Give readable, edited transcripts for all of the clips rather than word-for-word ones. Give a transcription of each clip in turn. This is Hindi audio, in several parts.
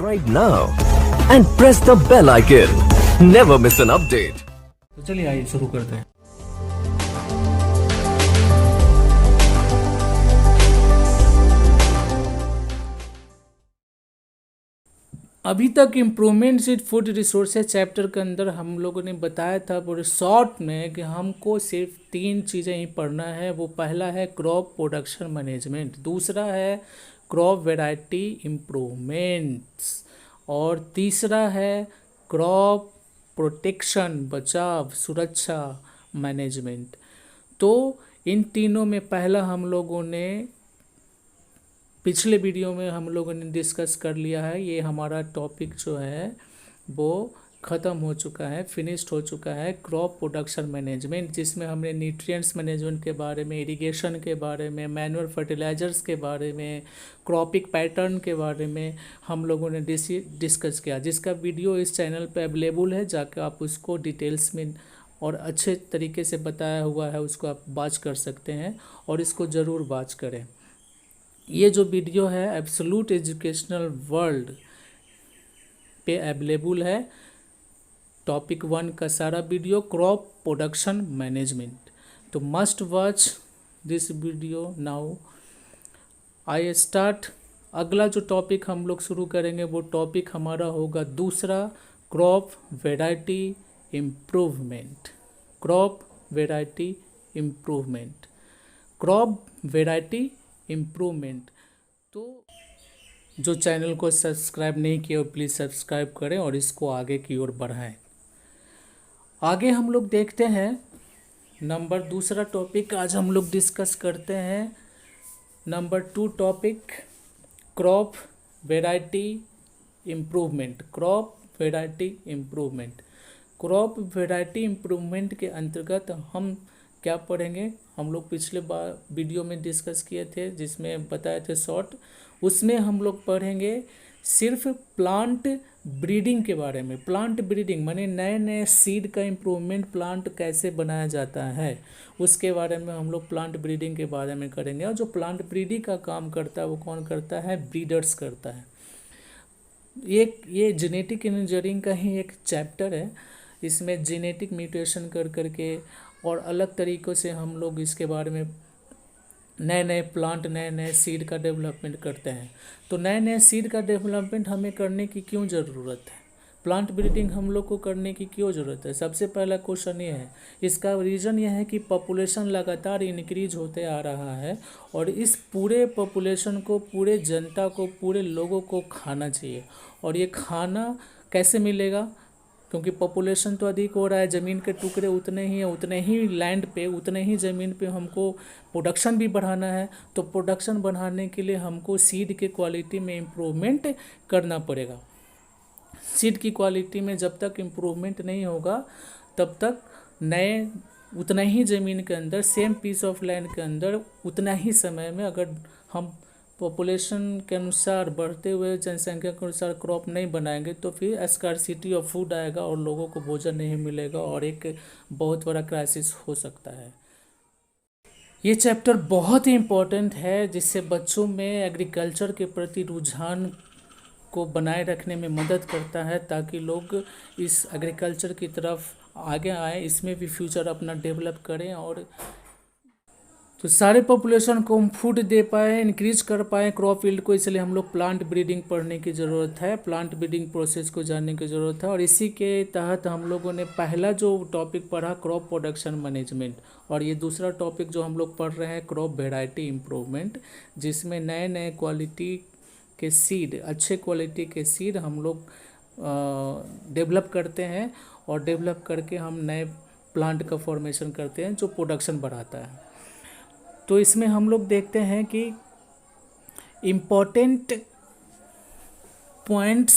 Subscribe now and press the bell icon. Never miss an update. तो चलिए आइए शुरू करते हैं। अभी तक इम्प्रूवमेंट्स इन फूड रिसोर्सेज चैप्टर के अंदर हम लोगों ने बताया था पूरे शॉर्ट में कि हमको सिर्फ 3 चीज़ें ही पढ़ना है। वो पहला है क्रॉप प्रोडक्शन मैनेजमेंट, दूसरा है क्रॉप वैरायटी इम्प्रूवमेंट्स और तीसरा है क्रॉप प्रोटेक्शन बचाव सुरक्षा मैनेजमेंट। तो इन तीनों में पहला हम लोगों ने पिछले वीडियो में हम लोगों ने डिस्कस कर लिया है। ये हमारा टॉपिक जो है वो ख़त्म हो चुका है, फिनिश्ड हो चुका है, क्रॉप प्रोडक्शन मैनेजमेंट, जिसमें हमने न्यूट्रिएंट्स मैनेजमेंट के बारे में, इरिगेशन के बारे में, मैनुअल फर्टिलाइजर्स के बारे में, क्रॉपिंग पैटर्न के बारे में हम लोगों ने डिस्कस किया, जिसका वीडियो इस चैनल पे अवेलेबल है। जाकर आप उसको डिटेल्स में और अच्छे तरीके से बताया हुआ है, उसको आप वॉच कर सकते हैं और इसको ज़रूर वॉच करें। ये जो वीडियो है एब्सोल्यूट एजुकेशनल वर्ल्ड पे अवेलेबल है। टॉपिक 1 का सारा वीडियो क्रॉप प्रोडक्शन मैनेजमेंट, तो must watch this video now. I start. अगला जो टॉपिक हम लोग शुरू करेंगे वो टॉपिक हमारा होगा दूसरा, crop variety improvement. Crop variety improvement, crop variety improvement. तो जो चैनल को सब्सक्राइब नहीं किया प्लीज़ सब्सक्राइब करें और इसको आगे की ओर बढ़ाएं। आगे हम लोग देखते हैं दूसरा टॉपिक आज हम लोग डिस्कस करते हैं। Number 2 topic crop variety improvement. Crop variety improvement, crop variety improvement के अंतर्गत हम क्या पढ़ेंगे? हम लोग पिछले बार वीडियो में डिस्कस किए थे, जिसमें बताए थे शॉर्ट, उसमें हम लोग पढ़ेंगे सिर्फ प्लांट ब्रीडिंग के बारे में। प्लांट ब्रीडिंग माने नए नए सीड का इम्प्रूवमेंट प्लांट कैसे बनाया जाता है, उसके बारे में हम लोग प्लांट ब्रीडिंग के बारे में करेंगे। और जो प्लांट ब्रीडिंग का काम करता है वो कौन करता है? ब्रीडर्स करता है। ये जेनेटिक इंजीनियरिंग का ही एक चैप्टर है। इसमें जेनेटिक म्यूटेशन कर करके और अलग तरीक़ों से हम लोग इसके बारे में नए नए प्लांट, नए नए सीड का डेवलपमेंट करते हैं। तो नए नए सीड का डेवलपमेंट हमें करने की क्यों ज़रूरत है? प्लांट ब्रीडिंग हम लोग को करने की क्यों ज़रूरत है? सबसे पहला क्वेश्चन ये है। इसका रीज़न यह है कि पॉपुलेशन लगातार इंक्रीज होते आ रहा है और इस पूरे पॉपुलेशन को, पूरे जनता को, पूरे लोगों को खाना चाहिए। और ये खाना कैसे मिलेगा? क्योंकि पॉपुलेशन तो अधिक हो रहा है, ज़मीन के टुकड़े उतने ही हैं, उतने ही लैंड पे, उतने ही ज़मीन पे हमको प्रोडक्शन भी बढ़ाना है। तो प्रोडक्शन बढ़ाने के लिए हमको सीड के क्वालिटी में इम्प्रूवमेंट करना पड़ेगा। सीड की क्वालिटी में जब तक इम्प्रूवमेंट नहीं होगा तब तक नए उतना ही ज़मीन के अंदर, सेम पीस ऑफ लैंड के अंदर उतना ही समय में अगर हम पॉपुलेशन के अनुसार, बढ़ते हुए जनसंख्या के अनुसार क्रॉप नहीं बनाएंगे तो फिर स्कार्सिटी ऑफ फूड आएगा और लोगों को भोजन नहीं मिलेगा और एक बहुत बड़ा क्राइसिस हो सकता है। ये चैप्टर बहुत ही इम्पोर्टेंट है, जिससे बच्चों में एग्रीकल्चर के प्रति रुझान को बनाए रखने में मदद करता है, ताकि लोग इस एग्रीकल्चर की तरफ आगे आए, इसमें भी फ्यूचर अपना डेवलप करें और तो सारे पॉपुलेशन को हम फूड दे पाए, इंक्रीज कर पाए क्रॉप फील्ड को। इसलिए हम लोग प्लांट ब्रीडिंग पढ़ने की ज़रूरत है, प्लांट ब्रीडिंग प्रोसेस को जानने की ज़रूरत है। और इसी के तहत हम लोगों ने पहला जो टॉपिक पढ़ा क्रॉप प्रोडक्शन मैनेजमेंट, और ये दूसरा टॉपिक जो हम लोग पढ़ रहे हैं क्रॉप वैरायटी इम्प्रूवमेंट, जिसमें नए नए क्वालिटी के सीड, अच्छे क्वालिटी के सीड हम लोग डेवलप करते हैं और डेवलप करके हम नए प्लांट का फॉर्मेशन करते हैं जो प्रोडक्शन बढ़ाता है। तो इसमें हम लोग देखते हैं कि इम्पोर्टेंट पॉइंट्स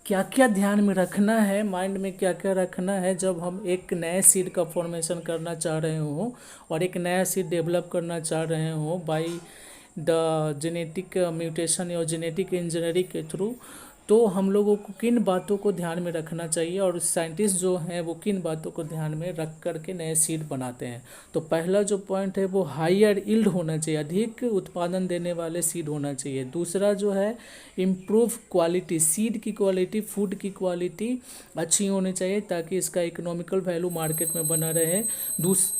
क्या क्या ध्यान में रखना है, माइंड में क्या क्या रखना है जब हम एक नए सीड का फॉर्मेशन करना चाह रहे हो और एक नया सीड डेवलप करना चाह रहे हो बाय द जेनेटिक म्यूटेशन या जेनेटिक इंजीनियरिंग के थ्रू। तो हम लोगों को किन बातों को ध्यान में रखना चाहिए और साइंटिस्ट जो हैं वो किन बातों को ध्यान में रख करके नए सीड बनाते हैं। तो पहला जो पॉइंट है वो हायर यील्ड होना चाहिए, अधिक उत्पादन देने वाले सीड होना चाहिए। दूसरा जो है इम्प्रूव क्वालिटी, सीड की क्वालिटी, फूड की क्वालिटी अच्छी होनी चाहिए ताकि इसका इकोनॉमिकल वैल्यू मार्केट में बना रहे।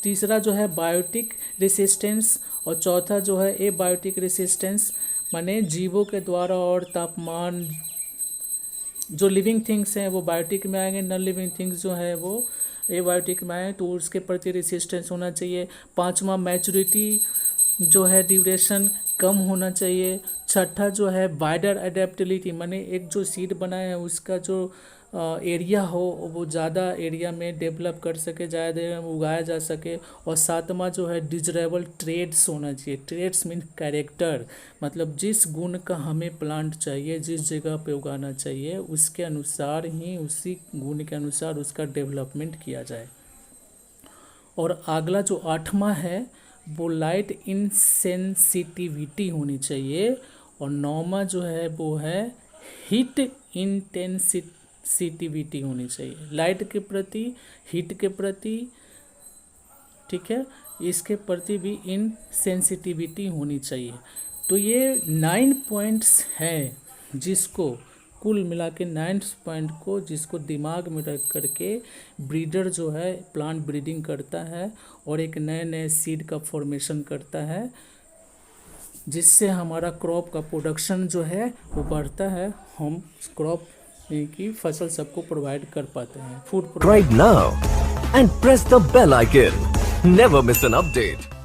तीसरा जो है बायोटिक रेसिस्टेंस, और चौथा जो है ए बायोटिक रेसिस्टेंस, माने जीवों के द्वारा और तापमान, जो लिविंग थिंग्स हैं वो बायोटिक में आएंगे, नॉन लिविंग थिंग्स जो है वो एबायोटिक में आए, तो उसके प्रति रेसिस्टेंस होना चाहिए। पांचवा मैच्योरिटी जो है ड्यूरेशन कम होना चाहिए। छठा जो है वाइडर अडेप्टेबिलिटी, माने एक जो सीड बनाए हैं उसका जो एरिया हो वो ज़्यादा एरिया में डेवलप कर सके, ज़्यादा एरिया में उगाया जा सके। और सातवां जो है डिजरेबल ट्रेड्स होना चाहिए। ट्रेड्स मीन कैरेक्टर, मतलब जिस गुण का हमें प्लांट चाहिए, जिस जगह पे उगाना चाहिए उसके अनुसार ही, उसी गुण के अनुसार उसका डेवलपमेंट किया जाए। और अगला जो आठवां है वो लाइट इनसेंसिटिविटी होनी चाहिए। और नौवां जो है वो है हीट इंटेंसिटिविटी होनी चाहिए, लाइट के प्रति, हीट के प्रति, ठीक है, इसके प्रति भी इनसेंसिटिविटी होनी चाहिए। तो ये 9 पॉइंट्स हैं जिसको कुल मिला के 9 पॉइंट को जिसको दिमाग में रख करके ब्रीडर जो है प्लांट ब्रीडिंग करता है और एक नए नए सीड का फॉर्मेशन करता है, जिससे हमारा क्रॉप का प्रोडक्शन जो है वो बढ़ता है, हम क्रॉप की फसल सबको प्रोवाइड कर पाते हैं, food. Right now and press the bell icon. Never miss an update.